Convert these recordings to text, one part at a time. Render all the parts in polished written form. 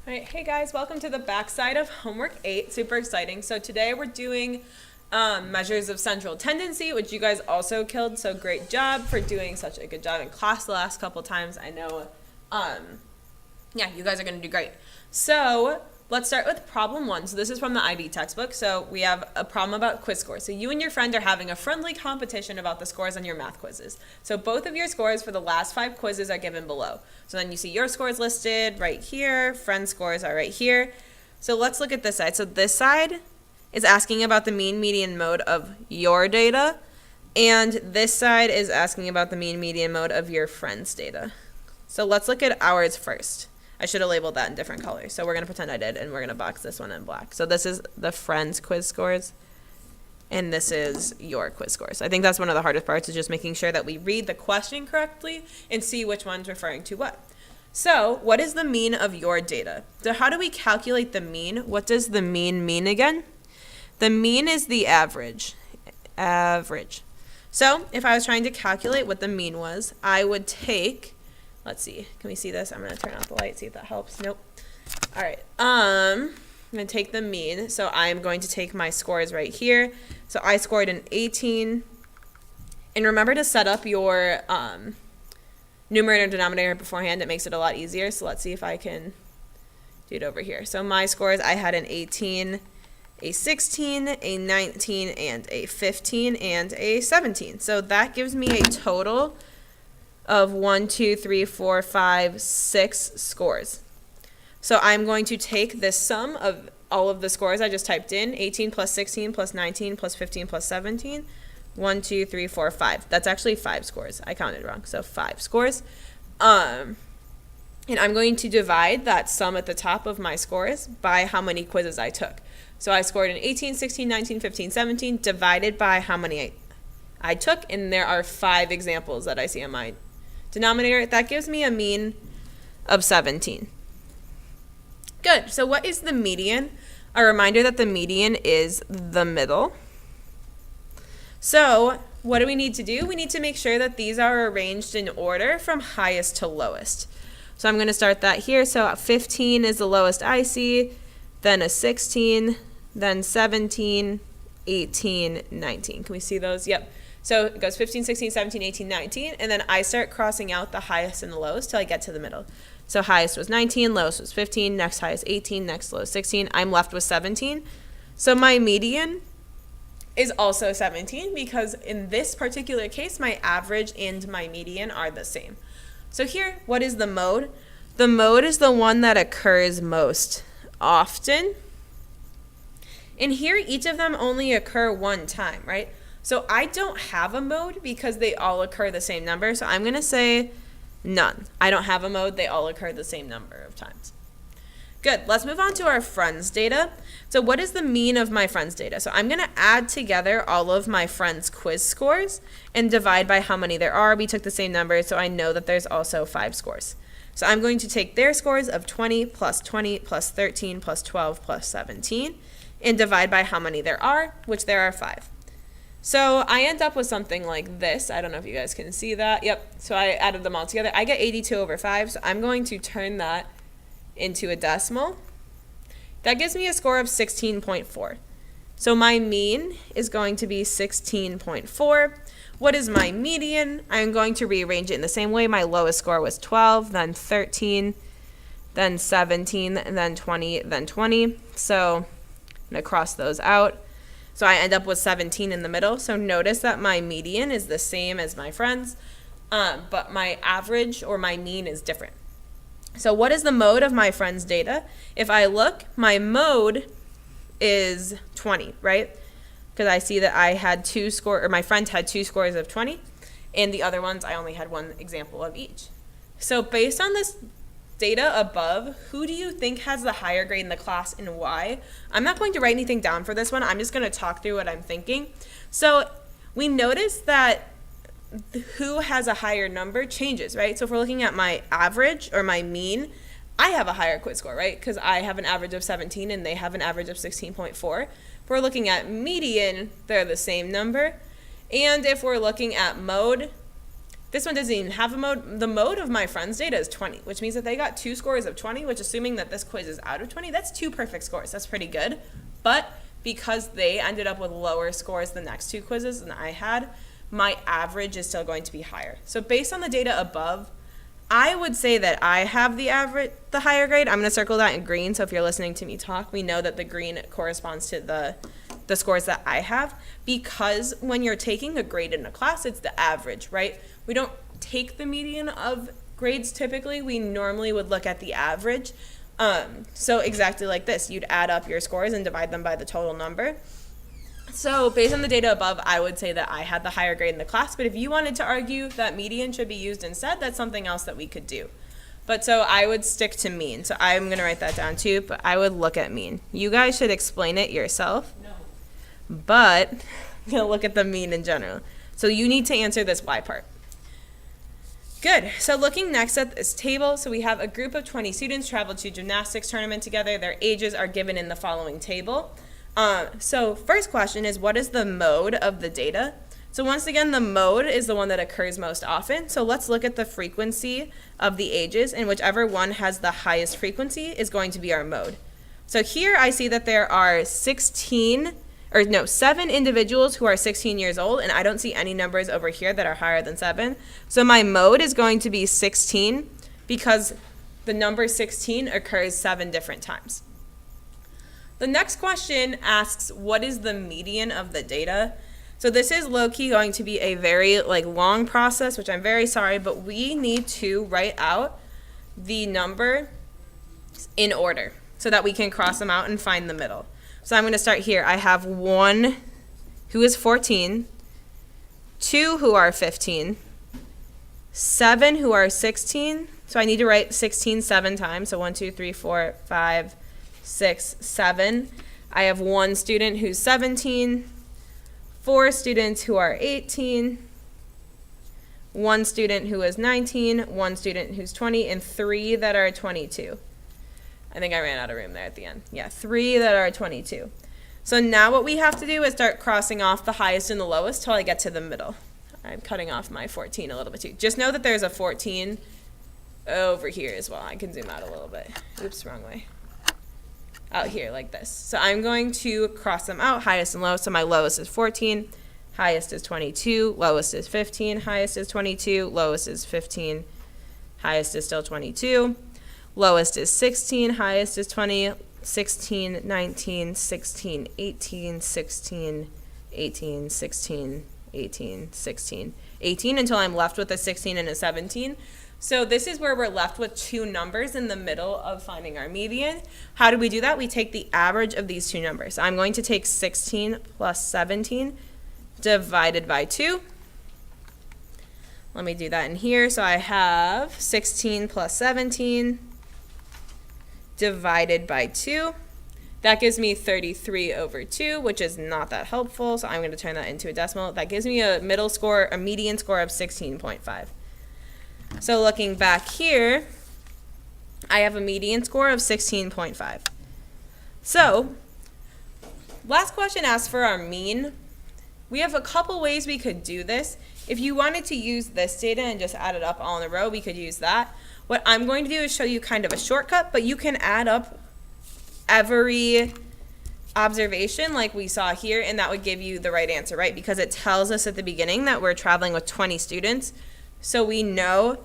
All right, hey guys, welcome to the backside of homework 8. Super exciting. So today we're doing measures of central tendency, which you guys also killed. So great job for doing such a good job in class the last couple times. I know, yeah, you guys are going to do great. So let's start with problem 1. So this is from the IB textbook. So we have a problem about quiz scores. So you and your friend are having a friendly competition about the scores on your math quizzes. So both of your scores for the last 5 quizzes are given below. So then you see your scores listed right here, friend scores are right here. So let's look at this side. So this side is asking about the mean, median, mode of your data, and this side is asking about the mean, median, mode of your friend's data. So let's look at ours first. I should have labeled that in different colors. So we're going to pretend I did, and we're going to box this one in black. So this is the friend's quiz scores, and this is your quiz scores. I think that's one of the hardest parts, is just making sure that we read the question correctly and see which one's referring to what. So what is the mean of your data? So how do we calculate the mean? What does the mean mean again? The mean is the average. Average. So if I was trying to calculate what the mean was, I would take, let's see, can we see this? I'm going to turn off the light, see if that helps. Nope. All right. I'm going to take the mean. So I'm going to take my scores right here. So I scored an 18. And remember to set up your numerator and denominator beforehand. It makes it a lot easier. So let's see if I can do it over here. So my scores, I had an 18, a 16, a 19, and a 15, and a 17. So that gives me a total of 1, 2, 3, 4, 5, 6 scores. So I'm going to take this sum of all of the scores I just typed in, 18 plus 16 plus 19 plus 15 plus 17, 1, 2, 3, 4, 5. That's actually 5 scores. I counted wrong, so 5 scores. And I'm going to divide that sum at the top of my scores by how many quizzes I took. So I scored an 18, 16, 19, 15, 17, divided by how many I took, and there are 5 examples that I see on my denominator. That gives me a mean of 17. Good. So what is the median? A reminder that the median is the middle. So what do we need to do? We need to make sure that these are arranged in order from highest to lowest. So I'm going to start that here. So 15 is the lowest I see, then a 16, then 17, 18, 19. Can we see those? Yep. So it goes 15, 16, 17, 18, 19, and then I start crossing out the highest and the lowest till I get to the middle. So highest was 19, lowest was 15, next highest 18, next lowest 16. I'm left with 17. So my median is also 17 because in this particular case, my average and my median are the same. So here, what is the mode? The mode is the one that occurs most often. And here, each of them only occur one time, right? So I don't have a mode because they all occur the same number. So I'm going to say none. I don't have a mode. They all occur the same number of times. Good. Let's move on to our friends' data. So what is the mean of my friends' data? So I'm going to add together all of my friends' quiz scores and divide by how many there are. We took the same number, so I know that there's also 5 scores. So I'm going to take their scores of 20 plus 20 plus 13 plus 12 plus 17 and divide by how many there are, which there are 5. So I end up with something like this. I don't know if you guys can see that. Yep. So I added them all together. I get 82 over 5. So I'm going to turn that into a decimal. That gives me a score of 16.4. So my mean is going to be 16.4. What is my median? I'm going to rearrange it in the same way. My lowest score was 12, then 13, then 17, and then 20, then 20. So I'm going to cross those out. So I end up with 17 in the middle. So notice that my median is the same as my friends, but my average or my mean is different. So what is the mode of my friend's data? If I look, my mode is 20, right? Because I see that I had 2 scores, or my friend had 2 scores of 20, and the other ones I only had 1 example of each. So based on this data above, who do you think has the higher grade in the class and why? I'm not going to write anything down for this one. I'm just going to talk through what I'm thinking. So we notice that who has a higher number changes, right? So if we're looking at my average or my mean, I have a higher quiz score, right? Because I have an average of 17 and they have an average of 16.4. If we're looking at median, they're the same number. And if we're looking at mode, This one doesn't even have a mode. The mode of my friend's data is 20, which means that they got 2 scores of 20, which assuming that this quiz is out of 20, that's 2 perfect scores. That's pretty good. But because they ended up with lower scores the next 2 quizzes than I had, my average is still going to be higher. So based on the data above, I would say that I have the higher grade. I'm going to circle that in green, so if you're listening to me talk, we know that the green corresponds to the scores that I have, because when you're taking a grade in a class, it's the average, right? We don't take the median of grades typically. We normally would look at the average. So exactly like this, you'd add up your scores and divide them by the total number. So based on the data above, I would say that I had the higher grade in the class, but if you wanted to argue that median should be used instead, that's something else that we could do. But so I would stick to mean. So I'm going to write that down too, but I would look at mean. You guys should explain it yourself. No. But I'm going to look at the mean in general. So you need to answer this why part. Good. So looking next at this table, so we have a group of 20 students traveled to a gymnastics tournament together. Their ages are given in the following table. So first question is, what is the mode of the data? So once again, the mode is the one that occurs most often. So let's look at the frequency of the ages, and whichever one has the highest frequency is going to be our mode. So here I see that there are 7 individuals who are 16 years old, and I don't see any numbers over here that are higher than 7. So my mode is going to be 16 because the number 16 occurs 7 different times. The next question asks, what is the median of the data? So this is low-key going to be a very long process, which I'm very sorry, but we need to write out the number in order so that we can cross them out and find the middle. So I'm going to start here. I have 1 who is 14, 2 who are 15, 7 who are 16. So I need to write 16 7 times. So 1, 2, 3, 4, 5, 6, 7. I have 1 student who's 17, 4 students who are 18, 1 student who is 19, 1 student who's 20, and 3 that are 22. I think I ran out of room there at the end. Yeah, 3 that are 22. So now what we have to do is start crossing off the highest and the lowest till I get to the middle. I'm cutting off my 14 a little bit too. Just know that there's a 14 over here as well. I can zoom out a little bit. Oops, wrong way. Out here like this. So I'm going to cross them out, highest and lowest. So my lowest is 14, highest is 22, lowest is 15, highest is 22, lowest is 15, highest is still 22. Lowest is 16, highest is 20, 16, 19, 16, 18, 16, 18, 16, 18, 16, 18 until I'm left with a 16 and a 17. So this is where we're left with 2 numbers in the middle of finding our median. How do we do that? We take the average of these 2 numbers. I'm going to take 16 plus 17 divided by 2. Let me do that in here. So I have 16 plus 17 divided by 2. That gives me 33 over 2, which is not that helpful, so I'm going to turn that into a decimal. That gives me a median score of 16.5. So looking back here, I have a median score of 16.5. So last question asks for our mean. We have a couple ways we could do this. If you wanted to use this data and just add it up all in a row, we could use that. What I'm going to do is show you kind of a shortcut, but you can add up every observation like we saw here, and that would give you the right answer, right? Because it tells us at the beginning that we're traveling with 20 students, so we know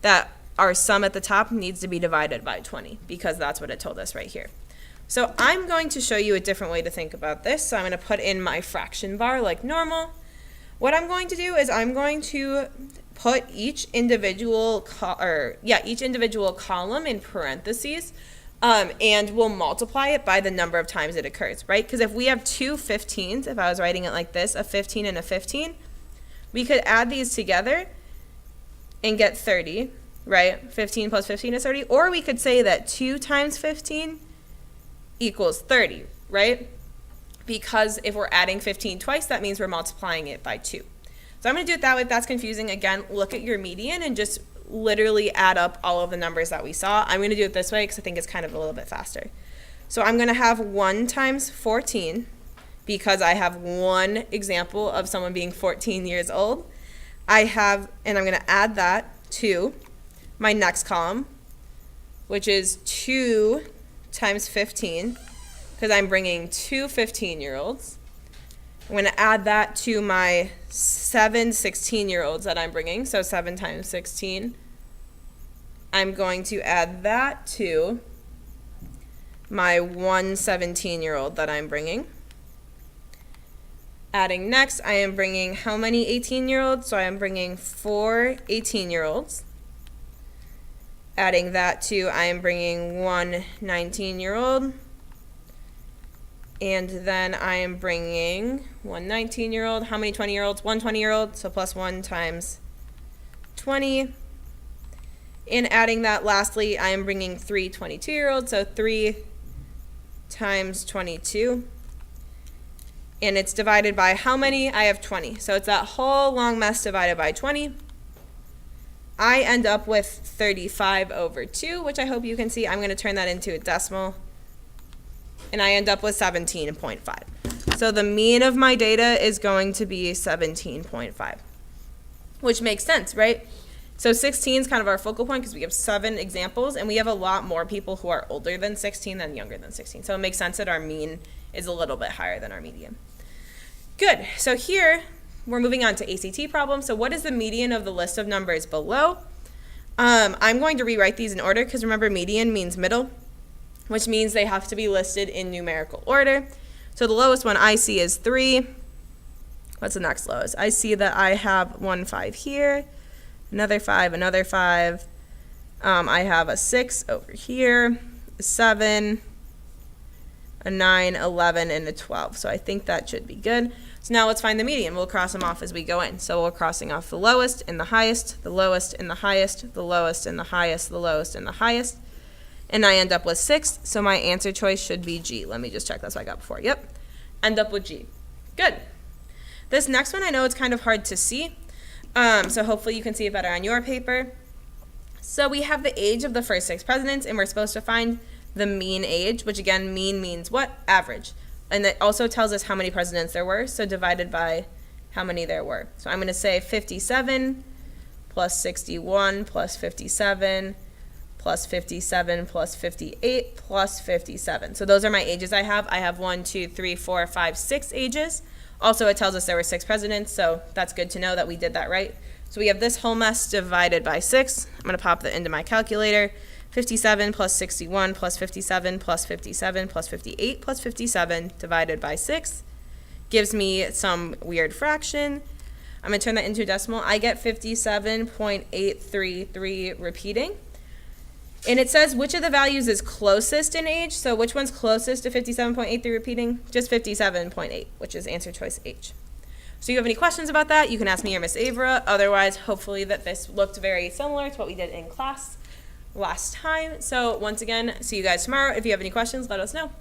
that our sum at the top needs to be divided by 20 because that's what it told us right here. So I'm going to show you a different way to think about this. So I'm going to put in my fraction bar like normal. What I'm going to do is I'm going to put each individual column in parentheses, and we'll multiply it by the number of times it occurs, right? Because if we have 2 15s, if I was writing it like this, a 15 and a 15, we could add these together and get 30, right? 15 plus 15 is 30. Or we could say that 2 times 15 equals 30, right? Because if we're adding 15 twice, that means we're multiplying it by 2. So I'm going to do it that way. If that's confusing, again, look at your median and just literally add up all of the numbers that we saw. I'm going to do it this way because I think it's kind of a little bit faster. So I'm going to have 1 times 14 because I have one example of someone being 14 years old. and I'm going to add that to my next column, which is 2 times 15, because I'm bringing 2 15-year-olds. I'm going to add that to my 7 16-year-olds that I'm bringing, so 7 times 16. I'm going to add that to my 1 17-year-old that I'm bringing. Adding next, I am bringing how many 18-year-olds? So I am bringing 4 18-year-olds. Adding that to, I am bringing 1 19-year-old. And then I am bringing 1 19-year-old. How many 20-year-olds? 1 20-year-old, so plus 1 times 20. And adding that, lastly, I am bringing 3 22-year-olds, so 3 times 22. And it's divided by how many? I have 20. So it's that whole long mess divided by 20. I end up with 35 over 2, which I hope you can see. I'm going to turn that into a decimal. And I end up with 17.5. So the mean of my data is going to be 17.5, which makes sense, right? So 16 is kind of our focal point because we have 7 examples, and we have a lot more people who are older than 16 than younger than 16. So it makes sense that our mean is a little bit higher than our median. Good. So here, we're moving on to ACT problems. So what is the median of the list of numbers below? I'm going to rewrite these in order because remember, median means middle, which means they have to be listed in numerical order. So the lowest one I see is 3. What's the next lowest? I see that I have 1 5 here, another 5, another 5. I have a 6 over here, a 7, a 9, 11, and a 12. So I think that should be good. So now let's find the median. We'll cross them off as we go in. So we're crossing off the lowest and the highest, the lowest and the highest, the lowest and the highest, the lowest and the highest. And I end up with 6, so my answer choice should be G. Let me just check that's what I got before. Yep, end up with G. Good. This next one, I know it's kind of hard to see, so hopefully you can see it better on your paper. So we have the age of the first 6 presidents, and we're supposed to find the mean age, which again, mean means what? Average. And that also tells us how many presidents there were, so divided by how many there were. So I'm going to say 57 plus 61 plus 57 plus 57 plus 58 plus 57. So those are my ages I have. I have 1, 2, 3, 4, 5, 6 ages. Also, it tells us there were 6 presidents, so that's good to know that we did that right. So we have this whole mess divided by 6. I'm going to pop that into my calculator. 57 plus 61 plus 57 plus 57 plus 58 plus 57 divided by 6 gives me some weird fraction. I'm going to turn that into a decimal. I get 57.833 repeating. And it says which of the values is closest in age. So which one's closest to 57.83 repeating? Just 57.8, which is answer choice H. So if you have any questions about that, you can ask me or Miss Avra. Otherwise, hopefully that this looked very similar to what we did in class last time. So once again, see you guys tomorrow. If you have any questions, let us know.